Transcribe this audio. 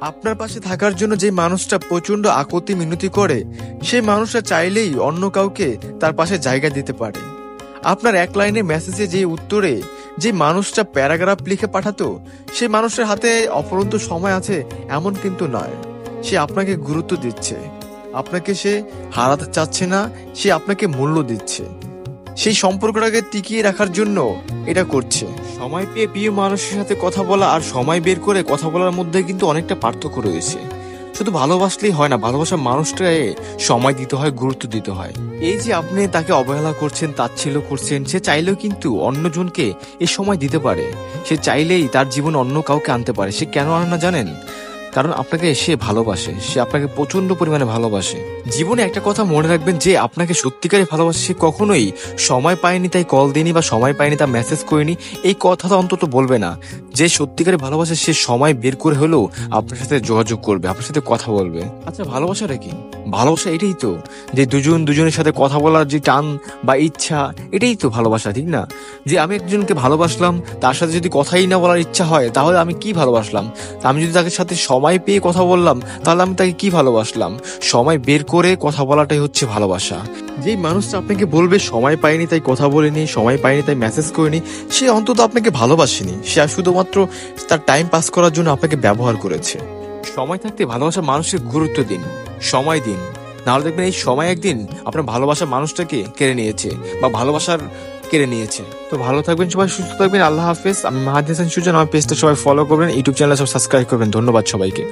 আপনার পাশে থাকার জন্য যে মানুষটা প্রচন্ড আকুতি মিনতি করে, সেই মানুষটা চাইলেই অন্য কাউকে তার পাশে জায়গা দিতে পারে। আপনার এক লাইনে মেসেজে যে উত্তরে যে মানুষটা প্যারাগ্রাফ লিখে পাঠাতো, সেই মানুষের হাতে অপরন্ত সময় আছে এমন কিন্তু নয়। সে আপনাকে গুরুত্ব দিচ্ছে, আপনাকে সে হারাতে চাচ্ছে না, সে আপনাকে মূল্য দিচ্ছে। সেই সম্পর্কটাকে টিকিয়ে রাখার জন্য এটা করছে। সময় পেয়ে প্রিয় মানুষের সাথে কথা বলা আর সময় বের করে কথা বলার মধ্যে কিন্তু অনেকটা পার্থক্য রয়েছে। শুধু ভালোবাসলেই হয় না, ভালোবাসার মানুষটাকে সময় দিতে হয়, গুরুত্ব দিতে হয়। এই যে আপনি তাকে অবহেলা করছেন, তাচ্ছিল্য করছেন, সে চাইলেও কিন্তু অন্যজনকে এই সময় দিতে পারে। সে চাইলেই তার জীবন অন্য কাউকে আনতে পারে। সে কেন আনে না জানেন? কারণ আপনাকে সে ভালোবাসে, সে আপনাকে প্রচন্ড পরিমাণে ভালোবাসে। জীবনে একটা কথা মনে রাখবেন, যে আপনাকে সত্যিকারে ভালোবাসে সে কখনোই সময় পায়নি তাই কল দেয়নি বা সময় পায়নি তা মেসেজ করিনি, এই কথাটা অন্তত বলবে না। যে সত্যিকারে ভালোবাসে সে সময় বের করে হলেও আপনার সাথে যোগাযোগ করবে, আপনার সাথে কথা বলবে। আচ্ছা, ভালোবাসাটা কি? ভালোবাসা এটাই তো, যে দুজন দুজনের সাথে কথা বলার যে টান বা ইচ্ছা, এটাই তো ভালোবাসা, ঠিক না? যে আমি একজনকে ভালোবাসলাম, তার সাথে যদি কথাই না বলার ইচ্ছা হয়, তাহলে আমি কি ভালোবাসলাম? আমি যদি তাকে সাথে সময় পেয়ে কথা বললাম, তাহলে আমি তাকে কি ভালোবাসলাম? সময় বের করে কথা বলাটাই হচ্ছে ভালোবাসা। যেই মানুষটা আপনাকে বলবে সময় পাইনি তাই কথা বলিনি, সময় পাইনি তাই মেসেজ করিনি, সে অন্তত আপনাকে ভালোবাসেনি। সে আর শুধুমাত্র তার টাইম পাস করার জন্য আপনাকে ব্যবহার করেছে। সময় থাকতে ভালোবাসা মানুষের গুরুত্ব দিন, সময় দিন। নাহলে দেখবেন এই সময় একদিন আপনার ভালোবাসার মানুষটাকে কেড়ে নিয়েছে বা ভালোবাসার কেড়ে নিয়েছে। তো ভালো থাকবেন সবাই, সুস্থ থাকবেন। আল্লাহ হাফেজ। আমি মাহাদি হাসান সুজন। আমার পেজটা সবাই ফলো করবেন, ইউটিউব চ্যানেল সব সাবস্ক্রাইব করবেন। ধন্যবাদ সবাইকে।